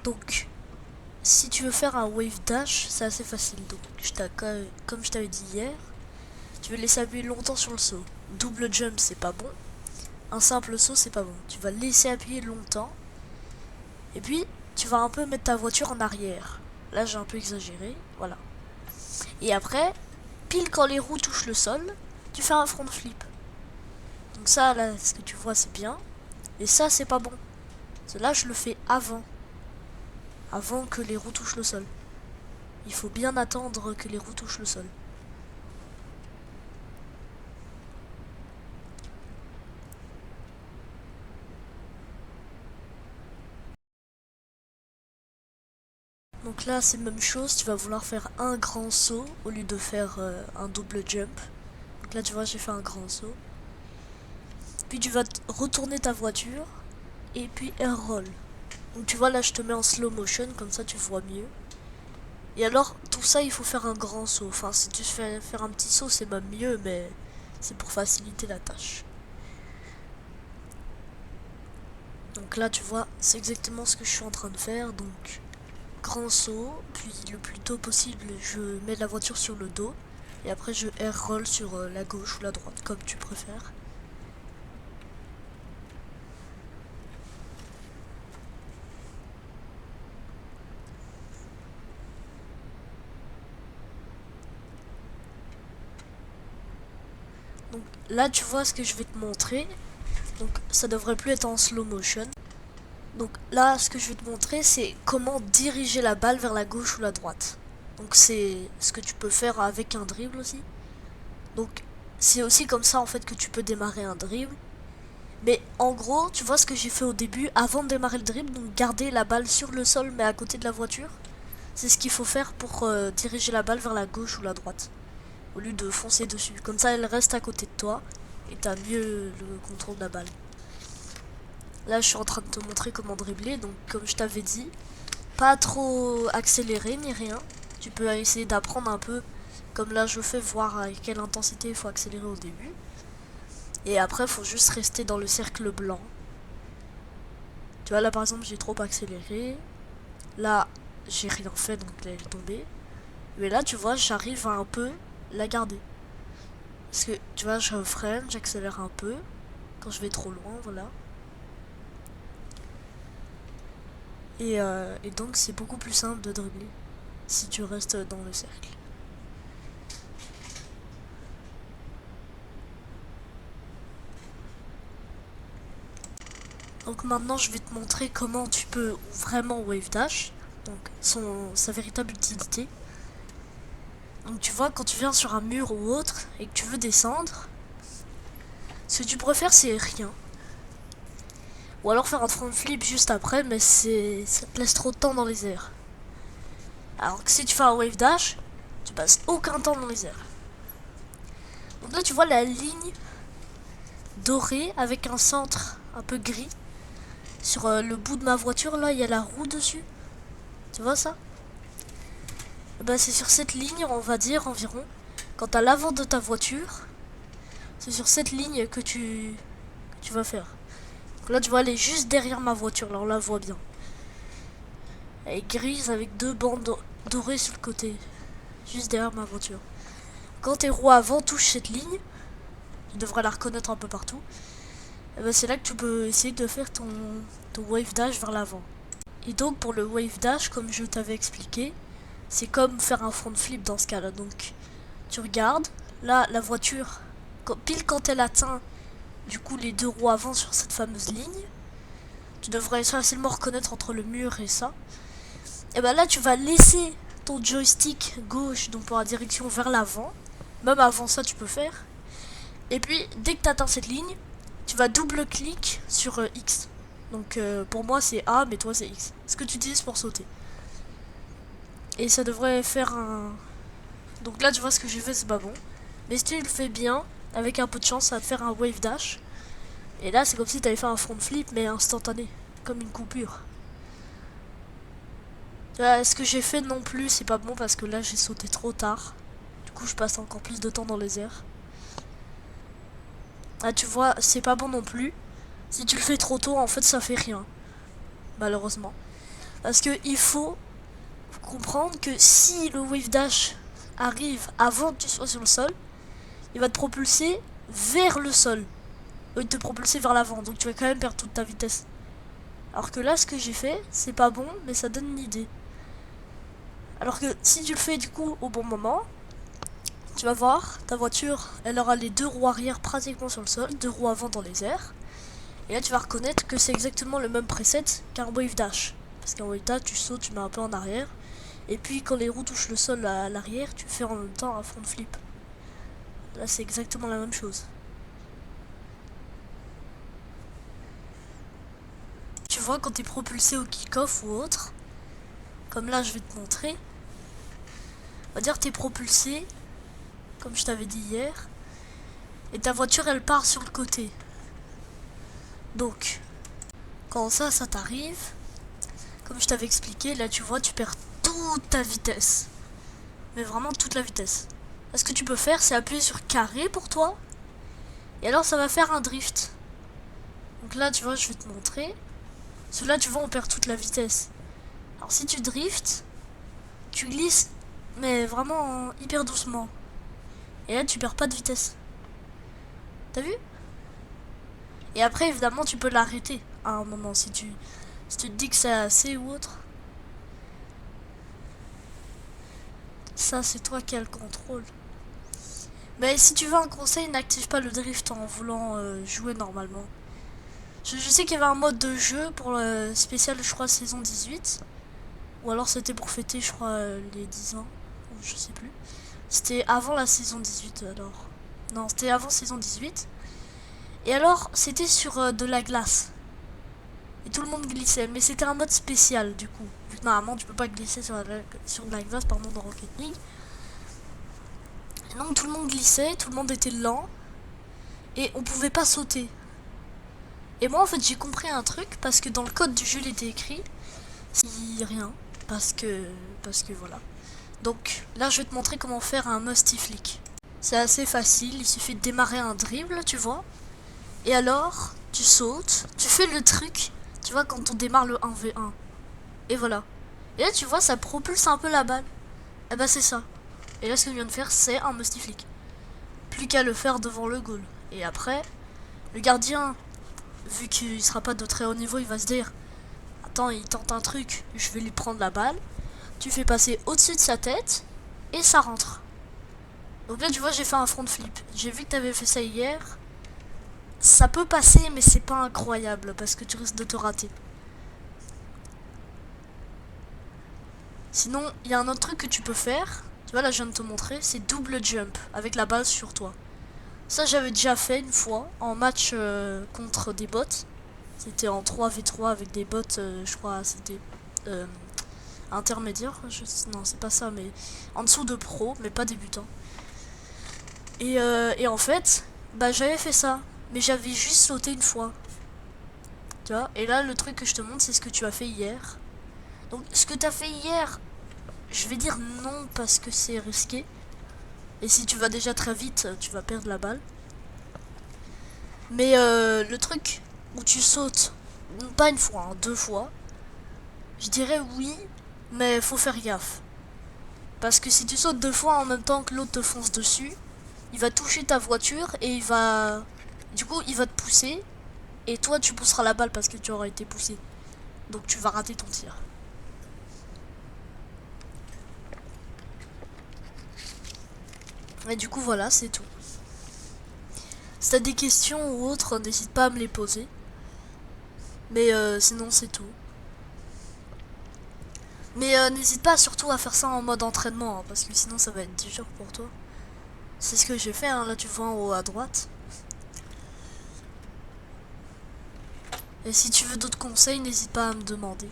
Donc, si tu veux faire un wave dash, c'est assez facile. Donc, comme je t'avais dit hier, tu veux laisser appuyer longtemps sur le saut. Double jump, c'est pas bon. Un simple saut, c'est pas bon. Tu vas laisser appuyer longtemps. Et puis, tu vas un peu mettre ta voiture en arrière. Là, j'ai un peu exagéré. Voilà. Et après, pile quand les roues touchent le sol, tu fais un front flip. Donc ça, là, ce que tu vois, c'est bien. Et ça, c'est pas bon. Cela, je le fais avant que les roues touchent le sol. Il faut bien attendre que les roues touchent le sol. Donc là, c'est la même chose. Tu vas vouloir faire un grand saut au lieu de faire un double jump. Donc là, tu vois, j'ai fait un grand saut. Puis tu vas retourner ta voiture et puis air roll. Donc tu vois, là, je te mets en slow motion, comme ça tu vois mieux. Et alors, tout ça, il faut faire un grand saut. Enfin, si tu fais faire un petit saut, c'est même mieux, mais c'est pour faciliter la tâche. Donc là, tu vois, c'est exactement ce que je suis en train de faire. Donc, grand saut, puis le plus tôt possible, je mets la voiture sur le dos. Et après, je air roll sur la gauche ou la droite, comme tu préfères. Donc là, tu vois ce que je vais te montrer. Donc, ça devrait plus être en slow motion. Donc là, ce que je vais te montrer, c'est comment diriger la balle vers la gauche ou la droite. Donc c'est ce que tu peux faire avec un dribble aussi. Donc c'est aussi comme ça en fait que tu peux démarrer un dribble. Mais en gros, tu vois ce que j'ai fait au début, avant de démarrer le dribble, donc garder la balle sur le sol mais à côté de la voiture. C'est ce qu'il faut faire pour diriger la balle vers la gauche ou la droite. Au lieu de foncer dessus. Comme ça, elle reste à côté de toi et t'as mieux le contrôle de la balle. Là, je suis en train de te montrer comment dribbler. Donc comme je t'avais dit, pas trop accéléré ni rien. Tu peux essayer d'apprendre un peu, comme là je fais, voir à quelle intensité il faut accélérer au début. Et après, il faut juste rester dans le cercle blanc. Tu vois, là par exemple, j'ai trop accéléré. Là, j'ai rien fait, donc elle est tombée. Mais là, tu vois, j'arrive à un peu la garder. Parce que, tu vois, je freine, j'accélère un peu. Quand je vais trop loin, voilà. Et donc, c'est beaucoup plus simple de dribbler si tu restes dans le cercle. Donc maintenant je vais te montrer comment tu peux vraiment wave dash, donc sa véritable utilité. Donc tu vois, quand tu viens sur un mur ou autre et que tu veux descendre, ce que tu pourrais faire c'est rien. Ou alors faire un front flip juste après, mais ça te laisse trop de temps dans les airs. Alors que si tu fais un wave dash, tu passes aucun temps dans les airs. Donc là tu vois la ligne dorée avec un centre un peu gris. Sur le bout de ma voiture là, il y a la roue dessus. Tu vois ça? Bah c'est sur cette ligne, on va dire environ. Quand à l'avant de ta voiture, c'est sur cette ligne que tu vas faire. Donc là, tu vois, elle est juste derrière ma voiture. Là, on la voit bien. Elle est grise avec deux bandes dorées sur le côté. Juste derrière ma voiture. Quand tes roues avant touchent cette ligne, tu devrais la reconnaître un peu partout. Et ben c'est là que tu peux essayer de faire ton wave dash vers l'avant. Et donc, pour le wave dash, comme je t'avais expliqué, c'est comme faire un front flip dans ce cas-là. Donc, tu regardes. Là, la voiture, pile quand elle atteint du coup les deux roues avant sur cette fameuse ligne, tu devrais facilement reconnaître entre le mur et ça. Et ben là, tu vas laisser ton joystick gauche, donc pour la direction, vers l'avant. Même avant ça, tu peux faire. Et puis, dès que tu atteins cette ligne, tu vas double-clic sur X. Donc pour moi, c'est A, mais toi, c'est X. Ce que tu utilises pour sauter. Et ça devrait faire un... Donc là, tu vois ce que j'ai fait, c'est pas bon. Mais si tu le fais bien, avec un peu de chance, ça va te faire un wave dash. Et là, c'est comme si tu avais fait un front flip, mais instantané. Comme une coupure. Ce que j'ai fait non plus, c'est pas bon parce que là, j'ai sauté trop tard. Du coup, je passe encore plus de temps dans les airs. Ah, tu vois, c'est pas bon non plus. Si tu le fais trop tôt, en fait, ça fait rien. Malheureusement. Parce que il faut comprendre que si le wave dash arrive avant que tu sois sur le sol, il va te propulser vers le sol. Au lieu de te propulser vers l'avant. Donc tu vas quand même perdre toute ta vitesse. Alors que là, ce que j'ai fait, c'est pas bon, mais ça donne une idée. Alors que si tu le fais du coup au bon moment, tu vas voir, ta voiture, elle aura les deux roues arrière pratiquement sur le sol, deux roues avant dans les airs. Et là, tu vas reconnaître que c'est exactement le même preset qu'un wave dash. Parce qu'un wave dash, tu sautes, tu mets un peu en arrière. Et puis quand les roues touchent le sol à l'arrière, tu fais en même temps un front flip. Là, c'est exactement la même chose. Tu vois, quand tu es propulsé au kick-off ou autre, comme là, je vais te montrer. On va dire que tu es propulsé, comme je t'avais dit hier. Et ta voiture, elle part sur le côté. Donc, quand ça t'arrive, comme je t'avais expliqué, là, tu vois, tu perds toute ta vitesse. Mais vraiment toute la vitesse. Là, ce que tu peux faire, c'est appuyer sur carré pour toi. Et alors, ça va faire un drift. Donc là, tu vois, je vais te montrer. Parce que là, tu vois, on perd toute la vitesse. Alors, si tu drifts, tu glisses, mais vraiment hyper doucement. Et là, tu perds pas de vitesse. T'as vu? Et après, évidemment, tu peux l'arrêter à un moment si tu te dis que c'est assez ou autre. Ça, c'est toi qui as le contrôle. Mais si tu veux un conseil, n'active pas le drift en voulant jouer normalement. Je sais qu'il y avait un mode de jeu pour le spécial, je crois, saison 18. Ou alors c'était pour fêter, je crois, les 10 ans. Ou je sais plus. C'était avant la saison 18 alors. Non, c'était avant saison 18. Et alors, c'était sur de la glace. Et tout le monde glissait. Mais c'était un mode spécial du coup. Vu que normalement, tu peux pas glisser sur de la glace pardon, dans Rocket League. Et donc tout le monde glissait, tout le monde était lent. Et on pouvait pas sauter. Et moi en fait j'ai compris un truc parce que dans le code du jeu il était écrit si rien parce que voilà. Donc là je vais te montrer comment faire un musty flick. C'est assez facile, il suffit de démarrer un dribble, tu vois. Et alors tu sautes, tu fais le truc, tu vois quand on démarre le 1v1. Et voilà. Et là tu vois ça propulse un peu la balle. Et bah c'est ça. Et là ce que je viens de faire c'est un musty flick. Plus qu'à le faire devant le goal. Et après le gardien, vu qu'il sera pas de très haut niveau, il va se dire attends, il tente un truc, je vais lui prendre la balle. Tu fais passer au-dessus de sa tête et ça rentre. Donc là tu vois j'ai fait un front flip. J'ai vu que t'avais fait ça hier. Ça peut passer mais c'est pas incroyable parce que tu risques de te rater. Sinon il y a un autre truc que tu peux faire. Tu vois là je viens de te montrer, c'est double jump avec la balle sur toi. Ça j'avais déjà fait une fois en match contre des bots. C'était en 3v3 avec des bots, je crois c'était intermédiaire. Non c'est pas ça mais en dessous de pro mais pas débutant. Et en fait bah j'avais fait ça. Mais j'avais juste sauté une fois. Tu vois. Et là le truc que je te montre c'est ce que tu as fait hier. Donc ce que tu as fait hier, je vais dire non parce que c'est risqué. Et si tu vas déjà très vite, tu vas perdre la balle. Mais le truc où tu sautes, pas une fois, hein, deux fois, je dirais oui, mais faut faire gaffe. Parce que si tu sautes deux fois en même temps que l'autre te fonce dessus, il va toucher ta voiture et il va... Du coup, il va te pousser. Et toi, tu pousseras la balle parce que tu auras été poussé. Donc tu vas rater ton tir. Et du coup, voilà, c'est tout. Si t'as des questions ou autres, n'hésite pas à me les poser. Mais sinon, c'est tout. Mais n'hésite pas surtout à faire ça en mode entraînement, hein, parce que sinon ça va être dur pour toi. C'est ce que j'ai fait, hein, là tu vois en haut à droite. Et si tu veux d'autres conseils, n'hésite pas à me demander.